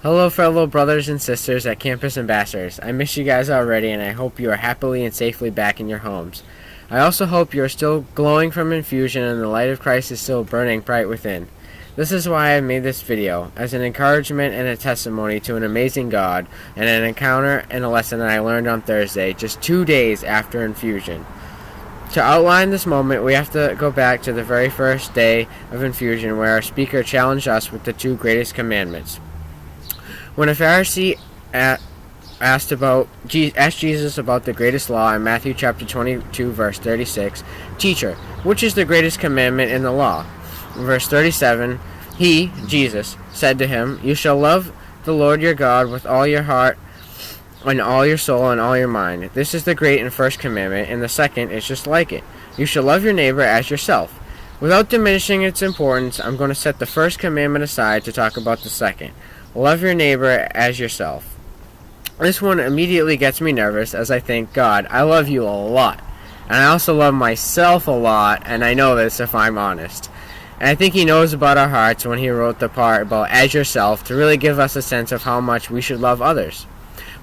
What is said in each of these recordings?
Hello, fellow brothers and sisters at Campus Ambassadors. I miss you guys already, and I hope you are happily and safely back in your homes. I also hope you are still glowing from infusion and the light of Christ is still burning bright within. This is why I made this video, as an encouragement and a testimony to an amazing God, and an encounter and a lesson that I learned on Thursday, just 2 days after infusion. To outline this moment, we have to go back to the very first day of infusion, where our speaker challenged us with the two greatest commandments. When a Pharisee asked Jesus about the greatest law in Matthew chapter 22, verse 36, "Teacher, which is the greatest commandment in the law?" In verse 37, he, Jesus, said to him, "You shall love the Lord your God with all your heart and all your soul and all your mind. This is the great and first commandment, and the second is just like it. You shall love your neighbor as yourself." Without diminishing its importance, I'm going to set the first commandment aside to talk about the second. Love your neighbor as yourself. This one immediately gets me nervous, as I think, God, I love you a lot. And I also love myself a lot, and I know this if I'm honest. And I think he knows about our hearts when he wrote the part about as yourself to really give us a sense of how much we should love others.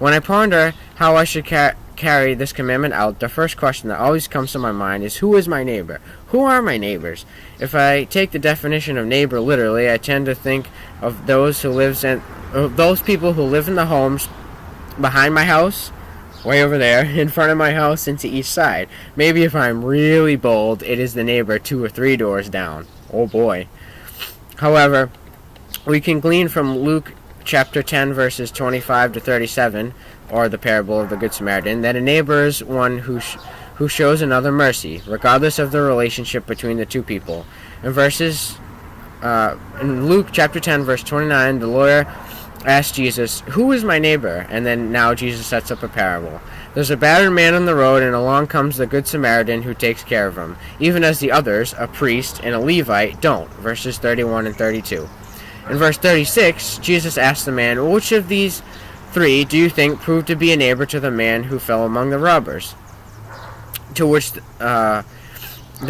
When I ponder how I should carry this commandment out, the first question that always comes to my mind is, who is my neighbor? Who are my neighbors? If I take the definition of neighbor literally, I tend to think of those people who live in the homes behind my house, way over there, in front of my house, and to each side. Maybe if I'm really bold, it is the neighbor 2 or 3 doors down. Oh boy. However, we can glean from Luke chapter 10, verses 25 to 37, or the parable of the Good Samaritan, that a neighbor is one who shows another mercy, regardless of the relationship between the two people. In Luke chapter 10, verse 29, the lawyer asked Jesus, "Who is my neighbor?" And then now Jesus sets up a parable. There's a battered man on the road, and along comes the Good Samaritan who takes care of him, even as the others, a priest and a Levite, don't. Verses 31 and 32. In verse 36, Jesus asked the man, "Which of these 3 do you think proved to be a neighbor to the man who fell among the robbers?" To which the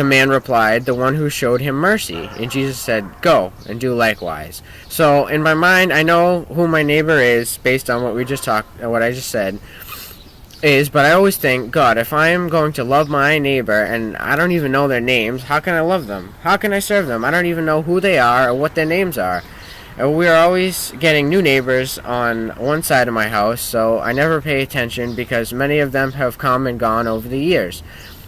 man replied, "The one who showed him mercy." And Jesus said, "Go and do likewise." So in my mind, I know who my neighbor is based on what I just said is, but I always think, God, if I am going to love my neighbor and I don't even know their names, how can I love them? How can I serve them? I don't even know who they are or what their names are. And we are always getting new neighbors on one side of my house, so I never pay attention because many of them have come and gone over the years.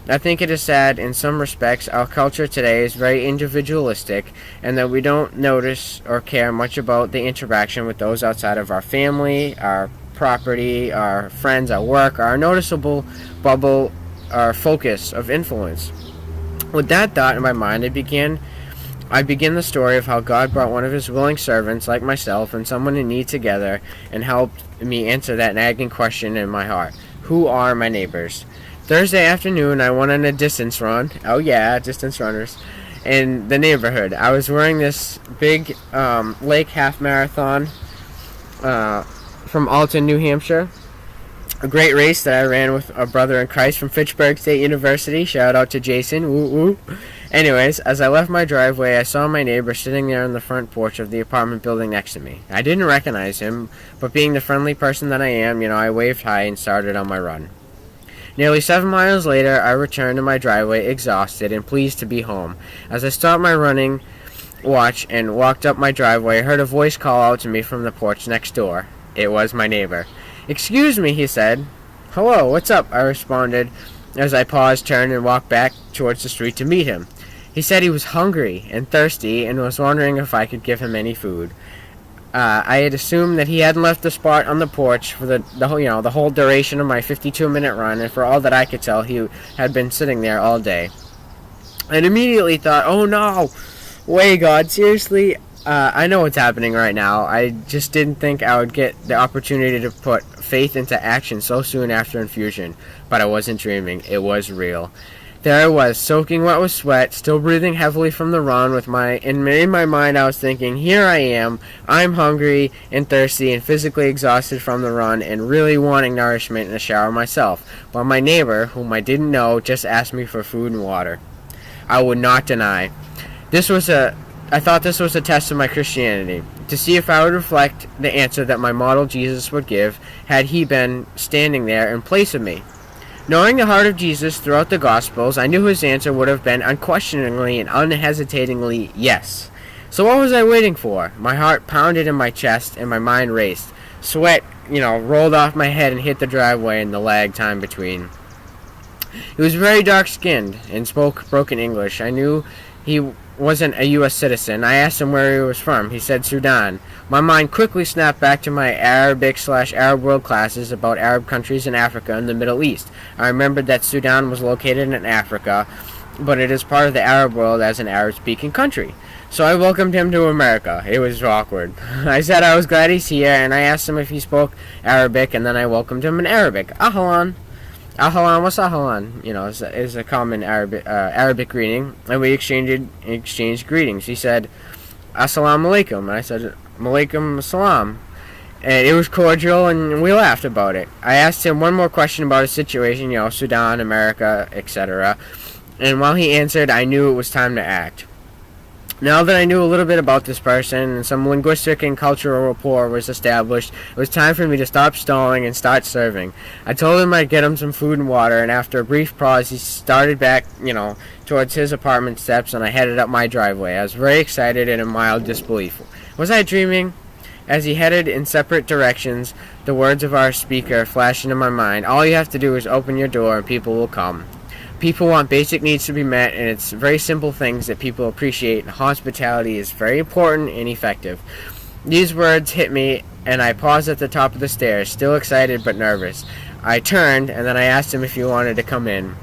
I think it is sad in some respects our culture today is very individualistic, and that we don't notice or care much about the interaction with those outside of our family, our property, our friends at work, our noticeable bubble, our focus of influence. With that thought in my mind, I begin the story of how God brought one of his willing servants like myself and someone in need together and helped me answer that nagging question in my heart. Who are my neighbors? Thursday afternoon, I went on a distance run. Oh yeah, distance runners. In the neighborhood. I was wearing this big lake half marathon from Alton, New Hampshire. A great race that I ran with a brother in Christ from Fitchburg State University. Shout out to Jason. Woo woo. Anyways, as I left my driveway, I saw my neighbor sitting there on the front porch of the apartment building next to me. I didn't recognize him, but being the friendly person that I am, I waved hi and started on my run. Nearly 7 miles later, I returned to my driveway exhausted and pleased to be home. As I stopped my running watch and walked up my driveway, I heard a voice call out to me from the porch next door. It was my neighbor. "Excuse me," he said. "Hello, what's up?" I responded as I paused, turned, and walked back towards the street to meet him. He said he was hungry and thirsty and was wondering if I could give him any food. I had assumed that he hadn't left the spot on the porch for the whole duration of my 52-minute run, and for all that I could tell, he had been sitting there all day. And immediately thought, oh no, way God, seriously? I know what's happening right now. I just didn't think I would get the opportunity to put faith into action so soon after infusion, but I wasn't dreaming. It was real. There I was, soaking wet with sweat, still breathing heavily from the run. In my mind, I was thinking, here I am, I'm hungry and thirsty and physically exhausted from the run and really wanting nourishment and a shower myself, while my neighbor, whom I didn't know, just asked me for food and water. I would not deny. This was a I thought this was a test of my Christianity, to see if I would reflect the answer that my model Jesus would give had he been standing there in place of me. Knowing the heart of Jesus throughout the Gospels, I knew his answer would have been unquestioningly and unhesitatingly yes. So what was I waiting for? My heart pounded in my chest and my mind raced. Sweat, rolled off my head and hit the driveway in the lag time between. He was very dark-skinned and spoke broken English. I knew he wasn't a U.S. citizen. I asked him where he was from. He said Sudan. My mind quickly snapped back to my Arabic/Arab world classes about Arab countries in Africa and the Middle East. I remembered that Sudan was located in Africa, but it is part of the Arab world as an Arab-speaking country. So I welcomed him to America. It was awkward. I said I was glad he's here, and I asked him if he spoke Arabic, and then I welcomed him in Arabic. Ahlan. Ahlan, what's Ahlan? Is a common Arabic greeting, and we exchanged greetings. He said, Assalamu alaikum, and I said, Malaikum assalam. And it was cordial, and we laughed about it. I asked him one more question about his situation, Sudan, America, etc. And while he answered, I knew it was time to act. Now that I knew a little bit about this person and some linguistic and cultural rapport was established, it was time for me to stop stalling and start serving. I told him I'd get him some food and water, and after a brief pause, he started back, towards his apartment steps, and I headed up my driveway. I was very excited and in mild disbelief. Was I dreaming? As he headed in separate directions, the words of our speaker flashed into my mind. All you have to do is open your door and people will come. People want basic needs to be met, and it's very simple things that people appreciate, and hospitality is very important and effective. These words hit me, and I paused at the top of the stairs, still excited but nervous. I turned, and then I asked him if he wanted to come in.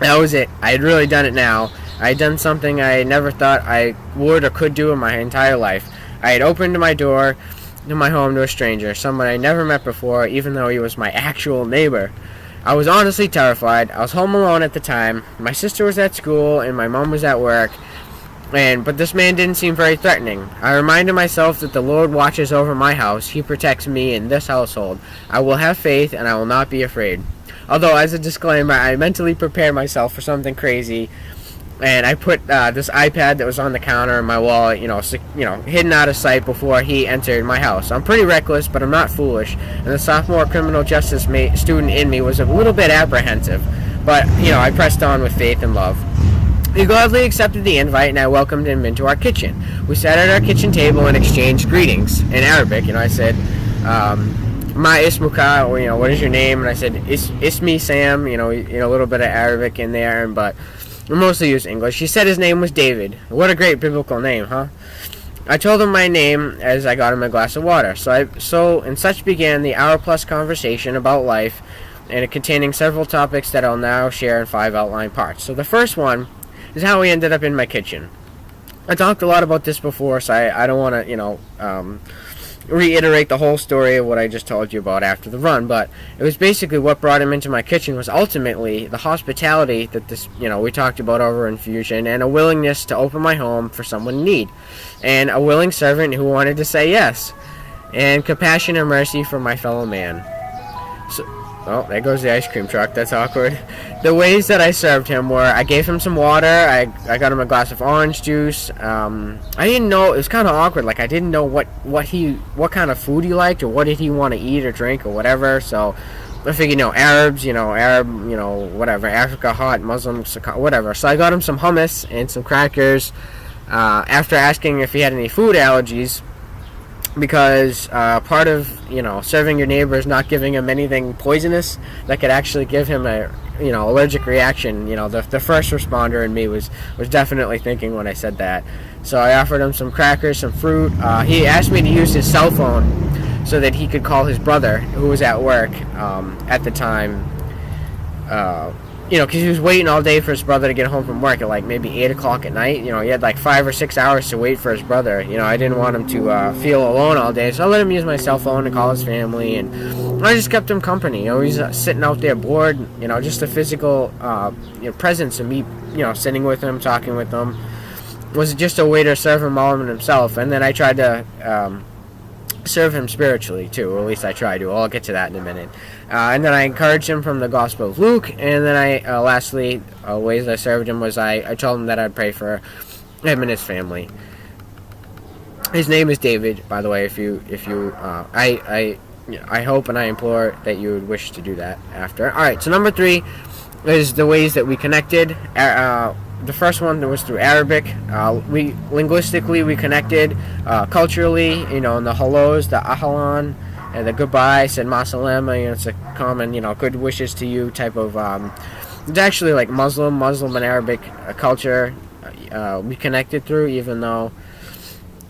That was it. I had really done it now. I had done something I never thought I would or could do in my entire life. I had opened my door to my home to a stranger, someone I never met before, even though he was my actual neighbor. I was honestly terrified. I was home alone at the time. My sister was at school and my mom was at work. But this man didn't seem very threatening. I reminded myself that the Lord watches over my house. He protects me in this household. I will have faith and I will not be afraid. Although, as a disclaimer, I mentally prepared myself for something crazy. And I put this iPad that was on the counter in my wallet, hidden out of sight before he entered my house. I'm pretty reckless, but I'm not foolish. And the sophomore criminal justice student in me was a little bit apprehensive. But, I pressed on with faith and love. He gladly accepted the invite, and I welcomed him into our kitchen. We sat at our kitchen table and exchanged greetings in Arabic. I said, Ma ismuka, or, what is your name? And I said, Ismi Sam, a little bit of Arabic in there, but we mostly use English. He said his name was David. What a great biblical name, huh? I told him my name as I got him a glass of water. So such began the hour-plus conversation about life, and it containing several topics that I'll now share in 5 outline parts. So the first one is how we ended up in my kitchen. I talked a lot about this before, so I don't want to, reiterate the whole story of what I just told you about after the run, but it was basically what brought him into my kitchen was ultimately the hospitality that we talked about over Infusion, and a willingness to open my home for someone in need, and a willing servant who wanted to say yes, and compassion and mercy for my fellow man. Oh, there goes the ice cream truck. That's awkward. The ways that I served him were, I gave him some water, I got him a glass of orange juice. I didn't know, it was kind of awkward. I didn't know what kind of food he liked, or what did he want to eat or drink or whatever. So I figured, Arabs, whatever, Africa hot, Muslims, whatever. So I got him some hummus and some crackers. After asking if he had any food allergies, because part of serving your neighbor is not giving him anything poisonous that could actually give him a allergic reaction. The first responder in me was definitely thinking when I said that. So I offered him some crackers, some fruit. He asked me to use his cell phone so that he could call his brother, who was at work at the time. Because he was waiting all day for his brother to get home from work at maybe 8 o'clock at night. He had 5 or 6 hours to wait for his brother. I didn't want him to feel alone all day, so I let him use my cell phone to call his family, and I just kept him company. He's sitting out there bored. Just a physical presence of me, sitting with him, talking with him, was just a way to serve him all in himself. And then I tried to serve him spiritually too, or at least I try to. I'll get to that in a minute. And then I encouraged him from the Gospel of Luke, and then I lastly, ways I served him was I told him that I'd pray for him and his family. His name is David, by the way. I hope and I implore that you would wish to do that after. All right. So number 3 is the ways that we connected. The first one was through Arabic. We linguistically we connected. Culturally, in the hellos, the ahlan, and the goodbye, said masalama. It's a common, good wishes to you type of. It's actually like Muslim and Arabic culture. We connected through, even though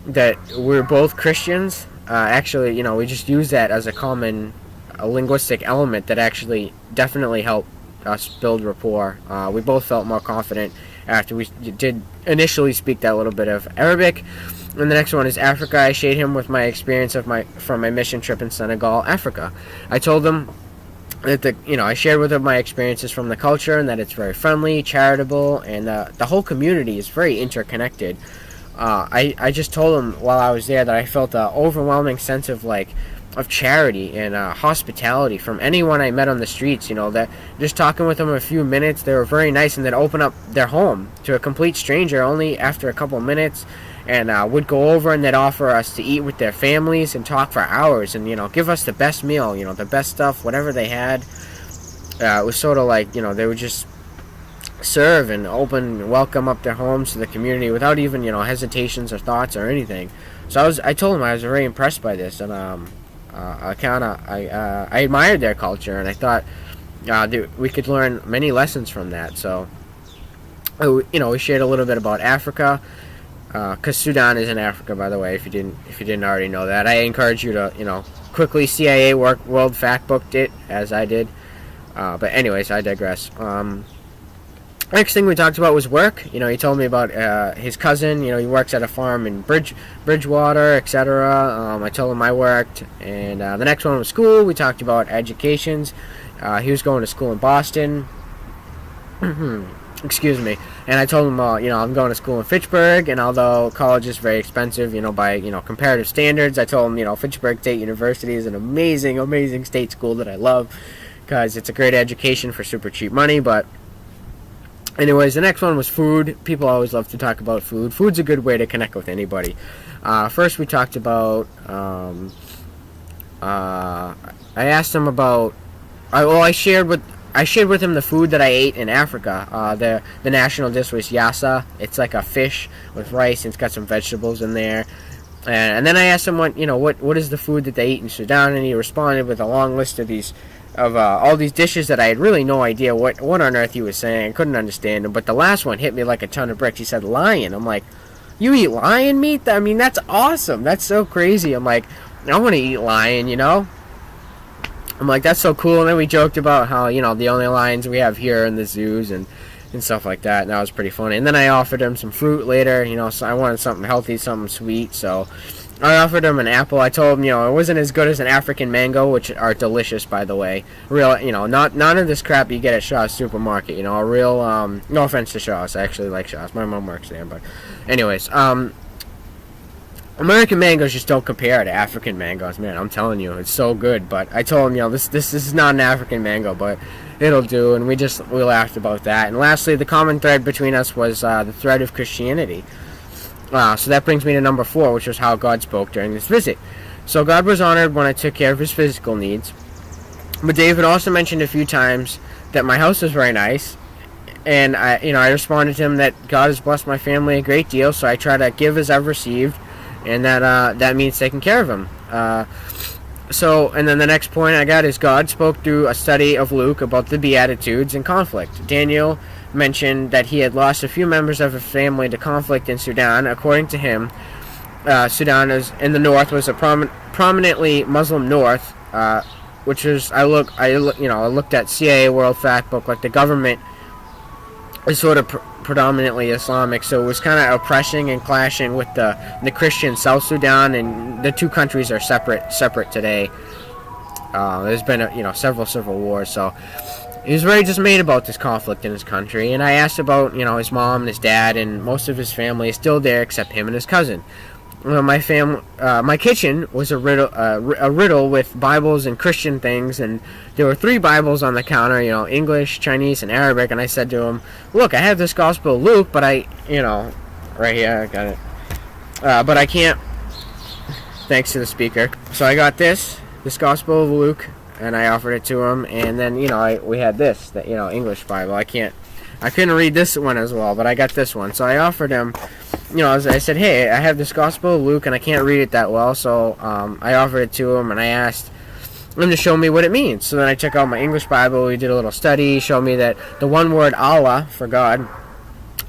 that we're both Christians. Actually, we just use that as a common linguistic element that actually definitely helped us build rapport. We both felt more confident after we did initially speak that little bit of Arabic. And the next one is Africa. I shared him with my experience from my mission trip in Senegal, Africa. I told him that I shared with him my experiences from the culture and that it's very friendly, charitable, and the whole community is very interconnected. I just told him while I was there that I felt an overwhelming sense of charity and hospitality from anyone I met on the streets. That just talking with them a few minutes, they were very nice, and they'd open up their home to a complete stranger only after a couple minutes, and would go over and they'd offer us to eat with their families and talk for hours, and give us the best meal, the best stuff, whatever they had. It was sort of like they would just serve and welcome up their homes to the community without even hesitations or thoughts or anything. So I told him I was very impressed by this, and I admired their culture, and I thought we could learn many lessons from that. So we shared a little bit about Africa, because Sudan is in Africa, by the way, if you didn't already know that. I encourage you to quickly CIA World Factbooked it as I did, but anyways, I digress. Next thing we talked about was work. He told me about his cousin. He works at a farm in Bridgewater, etc. I told him I worked. And the next one was school. We talked about educations. He was going to school in Boston. Excuse me. And I told him, I'm going to school in Fitchburg. And although college is very expensive, by comparative standards, I told him, Fitchburg State University is an amazing, amazing state school that I love because it's a great education for super cheap money. But anyways, the next one was food. People always love to talk about food. Food's a good way to connect with anybody. First, we talked about. I asked him about. I shared with him the food that I ate in Africa. The national dish was yassa. It's like a fish with rice, and it's got some vegetables in there. And then I asked him what is the food that they eat in Sudan, and he responded with a long list of all these dishes that I had really no idea what on earth he was saying. I couldn't understand him. But the last one hit me like a ton of bricks. He said lion. I'm like, you eat lion meat? I mean, that's awesome. That's so crazy. I'm like, I want to eat lion, I'm like, that's so cool. And then we joked about how, the only lions we have here in the zoos and stuff like that. And that was pretty funny. And then I offered him some fruit later, so I wanted something healthy, something sweet. So I offered him an apple. I told him, it wasn't as good as an African mango, which are delicious, by the way. Real, not none of this crap you get at Shaw's Supermarket. A real, no offense to Shaw's. I actually like Shaw's. My mom works there, but anyways, American mangoes just don't compare to African mangoes, man. I'm telling you, it's so good. But I told him, this is not an African mango, but it'll do. And we laughed about that. And lastly, the common thread between us was the thread of Christianity. So that brings me to number 4, which was how God spoke during this visit. So God was honored when I took care of his physical needs. But David also mentioned a few times that my house was very nice. And I responded to him that God has blessed my family a great deal, so I try to give as I've received, and that means taking care of him. And then the next point I got is God spoke through a study of Luke about the Beatitudes and conflict. Daniel mentioned that he had lost a few members of his family to conflict in Sudan. According to him, Sudan is in the north was a prominently Muslim north, which is I looked at CIA World Factbook, like the government is sort of predominantly Islamic, so it was kind of oppressing and clashing with the Christian South Sudan, and the two countries are separate today. There's been several civil wars, so he was very dismayed about this conflict in his country. And I asked about his mom and his dad, and most of his family is still there except him and his cousin. My kitchen was a riddle with Bibles and Christian things, and there were 3 Bibles on the counter, English, Chinese, and Arabic. And I said to him, "Look, I have this Gospel of Luke, but I right here. I got it. But I can't, thanks to the speaker. So I got this Gospel of Luke, and I offered it to him. And then, we had this, the English Bible. I couldn't read this one as well, but I got this one. So I offered him, I said, hey, I have this Gospel of Luke, and I can't read it that well. So I offered it to him, and I asked him to show me what it means. So then I took out my English Bible. We did a little study, showed me that the one word Allah, for God,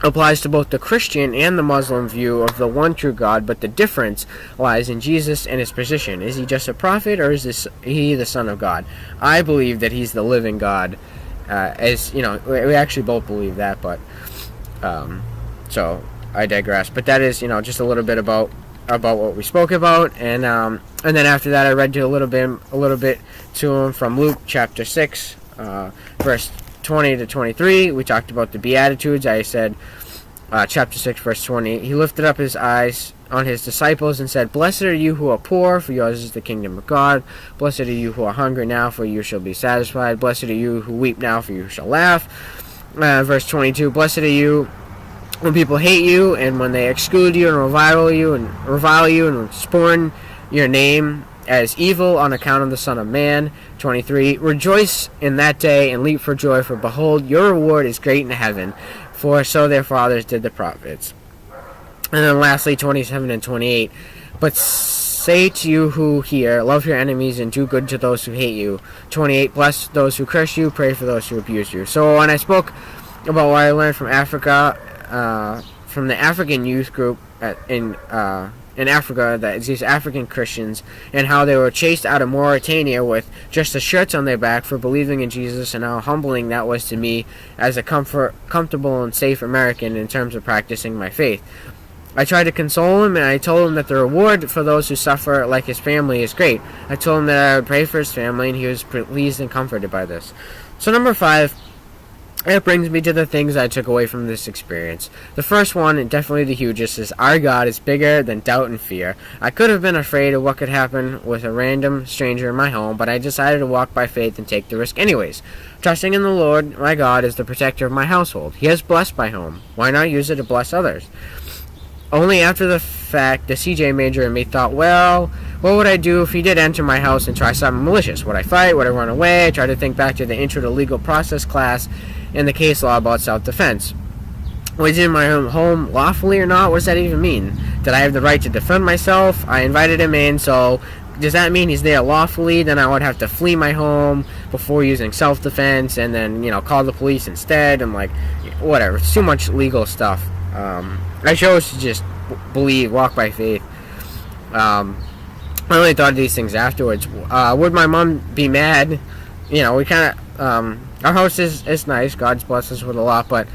applies to both the Christian and the Muslim view of the one true God, but the difference lies in Jesus and his position. Is he just a prophet, or is he the Son of God? I believe that he's the living God. We actually both believe that, but so I digress. But that is, just a little bit about what we spoke about, and then after that, I read a little bit to him from Luke chapter 6, verse 20 to 23. We talked about the Beatitudes. I said, chapter 6, verse 20, he lifted up his eyes on his disciples and said, blessed are you who are poor, for yours is the kingdom of God. Blessed are you who are hungry now, for you shall be satisfied. Blessed are you who weep now, for you shall laugh. Verse 22, blessed are you when people hate you, and when they exclude you and revile you and spurn your name as evil on account of the Son of Man. 23, rejoice in that day and leap for joy, for behold, your reward is great in heaven, for so their fathers did the prophets. And then lastly, 27 and 28, but say to you who hear, love your enemies and do good to those who hate you. 28, bless those who curse you, pray for those who abuse you. So when I spoke about what I learned from Africa, from the African youth group in Africa, that is these African Christians, and how they were chased out of Mauritania with just the shirts on their back for believing in Jesus, and how humbling that was to me as a comfortable and safe American in terms of practicing my faith. I tried to console him, and I told him that the reward for those who suffer like his family is great. I told him that I would pray for his family, and he was pleased and comforted by this. So number 5, it brings me to the things I took away from this experience. The first one, and definitely the hugest, is our God is bigger than doubt and fear. I could have been afraid of what could happen with a random stranger in my home, but I decided to walk by faith and take the risk anyways. Trusting in the Lord, my God, is the protector of my household. He has blessed my home. Why not use it to bless others? Only after the fact, the CJ major in me thought, well, what would I do if he did enter my house and try something malicious? Would I fight? Would I run away? I tried to think back to the Intro to Legal Process class and the case law about self-defense. Was he in my own home lawfully or not? What does that even mean? Did I have the right to defend myself? I invited him in, so does that mean he's there lawfully? Then I would have to flee my home before using self-defense and then, call the police instead. I'm like, whatever. It's too much legal stuff. I chose to just walk by faith. I only thought of these things afterwards. Would my mom be mad? We kind of, our house is nice. God's blessed us with a lot, but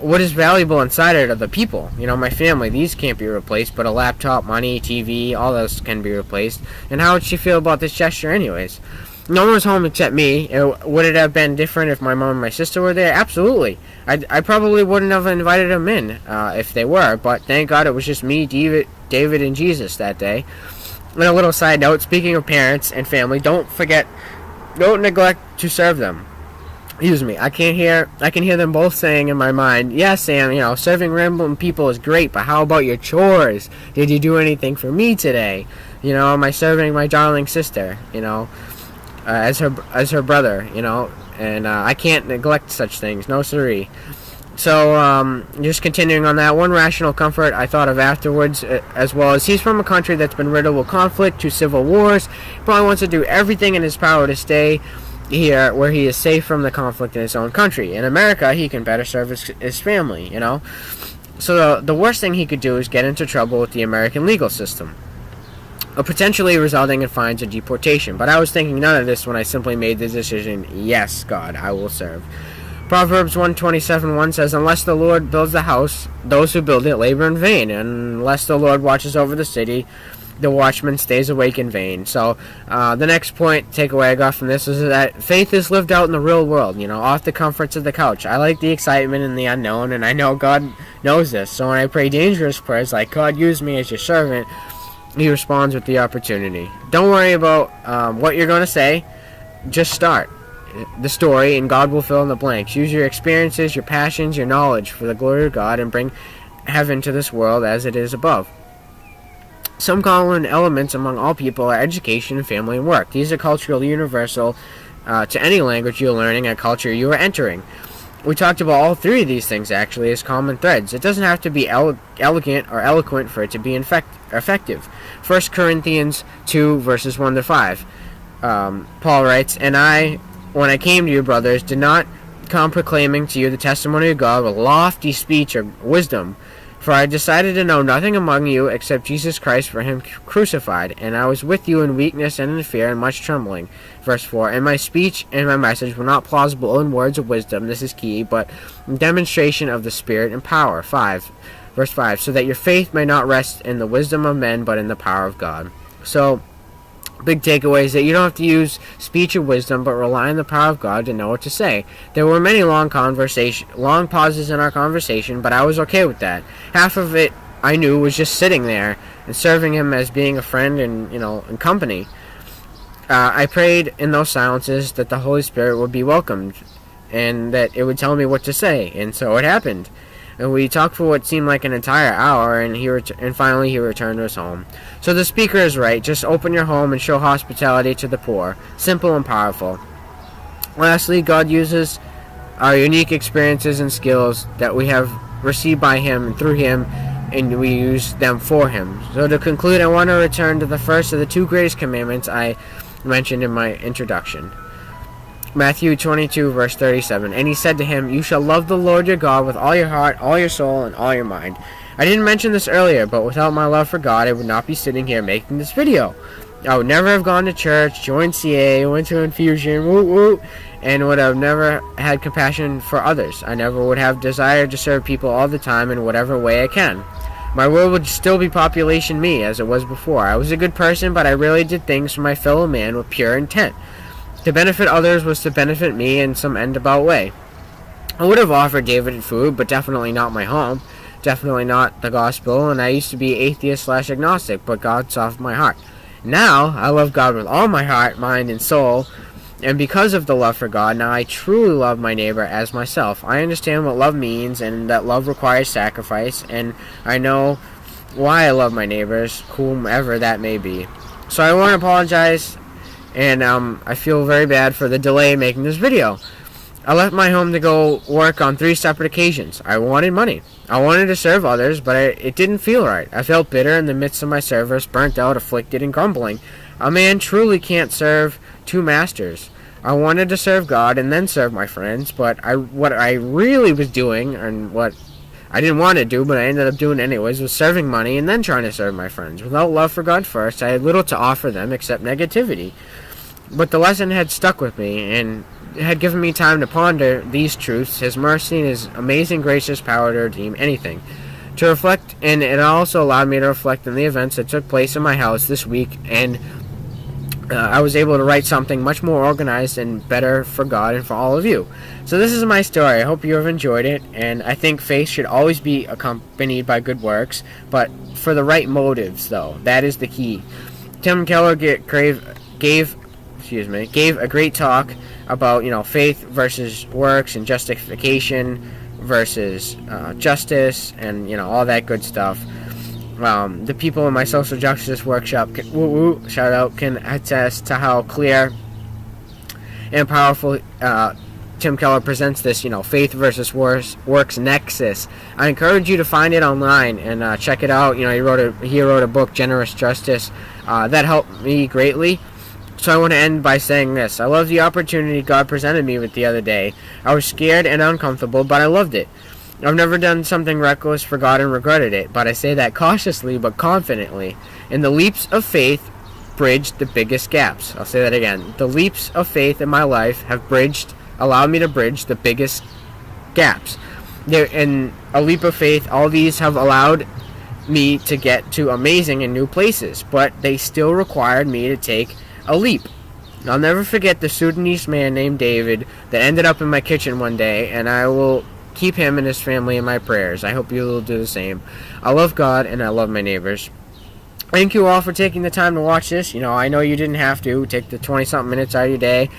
what is valuable inside it are the people. My family. These can't be replaced, but a laptop, money, TV, all those can be replaced. And how would she feel about this gesture anyways? No one was home except me. Would it have been different if my mom and my sister were there? Absolutely. I probably wouldn't have invited them in if they were, but thank God it was just me, David, and Jesus that day. And a little side note, speaking of parents and family, don't neglect to serve them. Excuse me. I can hear them both saying in my mind, yes, Sam, serving random people is great, but how about your chores? Did you do anything for me today? Am I serving my darling sister, as her brother, and I can't neglect such things, no siree. So, just continuing on that, one rational comfort I thought of afterwards, as well as he's from a country that's been riddled with conflict, 2 civil wars, probably wants to do everything in his power to stay here where he is safe from the conflict in his own country. In America, he can better serve his family, So the worst thing he could do is get into trouble with the American legal system, potentially resulting in fines or deportation. But I was thinking none of this when I simply made the decision, yes, God, I will serve. Proverbs 127:1 says, unless the Lord builds the house, those who build it labor in vain. And unless the Lord watches over the city, the watchman stays awake in vain. So the next takeaway I got from this is that faith is lived out in the real world, off the comforts of the couch. I like the excitement and the unknown, and I know God knows this. So when I pray dangerous prayers like, God, use me as your servant, he responds with the opportunity. Don't worry about what you're going to say. Just start the story, and God will fill in the blanks. Use your experiences, your passions, your knowledge for the glory of God, and bring heaven to this world as it is above. Some common elements among all people are education, family, and work. These are culturally universal to any language you're learning and culture you are entering. We talked about all three of these things actually as common threads. It doesn't have to be elegant or eloquent for it to be effective. 1 Corinthians 2 verses 1 to 5. Paul writes, "And I, when I came to you, brothers, did not come proclaiming to you the testimony of God with lofty speech or wisdom. For I decided to know nothing among you except Jesus Christ for him crucified, and I was with you in weakness and in fear and much trembling." Verse 4, "And my speech and my message were not plausible in words of wisdom," this is key, "but in demonstration of the Spirit and power." Verse 5, "So that your faith may not rest in the wisdom of men, but in the power of God." So, big takeaway is that you don't have to use speech or wisdom, but rely on the power of God to know what to say. There were many long pauses in our conversation, but I was okay with that. Half of it I knew was just sitting there and serving him as being a friend and in company. I prayed in those silences that the Holy Spirit would be welcomed and that it would tell me what to say, and so it happened. And we talked for what seemed like an entire hour, and finally he returned to his home. So the speaker is right. Just open your home and show hospitality to the poor. Simple and powerful. Lastly, God uses our unique experiences and skills that we have received by him and through him, and we use them for him. So to conclude, I want to return to the first of the two greatest commandments I mentioned in my introduction. Matthew 22, verse 37, "And he said to him, You shall love the Lord your God with all your heart, all your soul, and all your mind." I didn't mention this earlier, but without my love for God, I would not be sitting here making this video. I would never have gone to church, joined CA, went to Infusion, and would have never had compassion for others. I never would have desired to serve people all the time in whatever way I can. My world would still be population me, as it was before. I was a good person, but I really did things for my fellow man with pure intent. To benefit others was to benefit me in some end-about way. I would have offered David food, but definitely not my home. Definitely not the gospel, and I used to be atheist/agnostic, but God softened my heart. Now, I love God with all my heart, mind, and soul, and because of the love for God, now I truly love my neighbor as myself. I understand what love means, and that love requires sacrifice, and I know why I love my neighbors, whomever that may be. So I want to apologize, and I feel very bad for the delay in making this video. I left my home to go work on 3 separate occasions. I wanted money. I wanted to serve others, but it didn't feel right. I felt bitter in the midst of my service, burnt out, afflicted, and grumbling. A man truly can't serve 2 masters. I wanted to serve God and then serve my friends, but what I really was doing, and what I didn't want to do, but I ended up doing anyways, was serving money and then trying to serve my friends. Without love for God first, I had little to offer them except negativity. But the lesson had stuck with me, and had given me time to ponder these truths, his mercy and his amazing gracious power to redeem anything. To reflect, and it also allowed me to reflect on the events that took place in my house this week, and I was able to write something much more organized and better for God and for all of you. So this is my story. I hope you have enjoyed it, and I think faith should always be accompanied by good works, but for the right motives, though. That is the key. Tim Keller gave a great talk about, faith versus works and justification versus justice and, all that good stuff. The people in my social justice workshop, shout out, can attest to how clear and powerful Tim Keller presents this, faith versus works nexus. I encourage you to find it online and check it out. He wrote a book, Generous Justice, that helped me greatly. So I want to end by saying this. I love the opportunity God presented me with the other day. I was scared and uncomfortable, but I loved it. I've never done something reckless for God and regretted it, but I say that cautiously but confidently. And the leaps of faith bridged the biggest gaps. I'll say that again. The leaps of faith in my life have allowed me to bridge the biggest gaps. In a leap of faith, all these have allowed me to get to amazing and new places, but they still required me to take a leap. I'll never forget the Sudanese man named David that ended up in my kitchen one day, and I will keep him and his family in my prayers. I hope you will do the same. I love God and I love my neighbors. Thank you all for taking the time to watch this. I know you didn't have to take the 20-something minutes out of your day.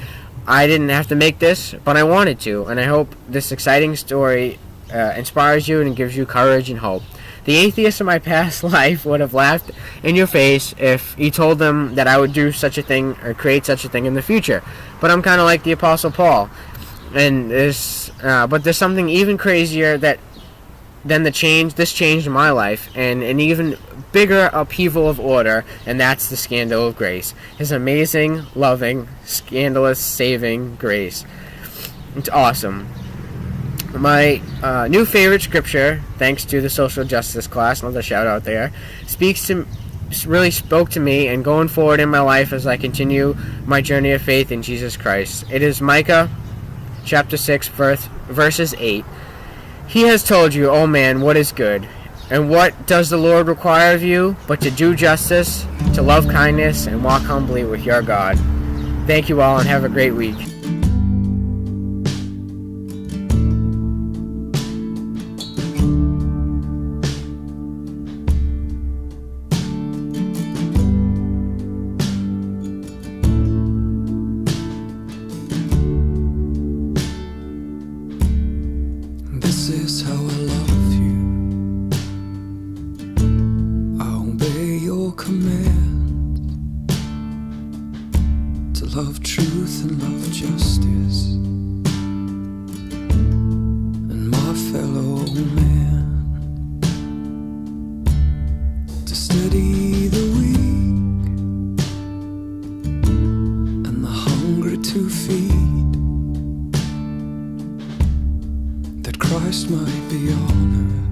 I didn't have to make this, but I wanted to, and I hope this exciting story inspires you and gives you courage and hope. The atheists in my past life would have laughed in your face if you told them that I would do such a thing or create such a thing in the future. But I'm kind of like the Apostle Paul, and but there's something even crazier than this changed my life, and an even bigger upheaval of order, and that's the scandal of grace. His amazing, loving, scandalous, saving grace. It's awesome. My new favorite scripture, thanks to the social justice class, another shout out there, really spoke to me and going forward in my life as I continue my journey of faith in Jesus Christ. It is Micah chapter 6, verses 8. He has told you, O man, what is good. And what does the Lord require of you but to do justice, to love kindness, and walk humbly with your God. Thank you all and have a great week. This is how I love you. I obey your command to love truth and love justice and my fellow man, to steady the weak and the hungry to feed, that Christ might be honored.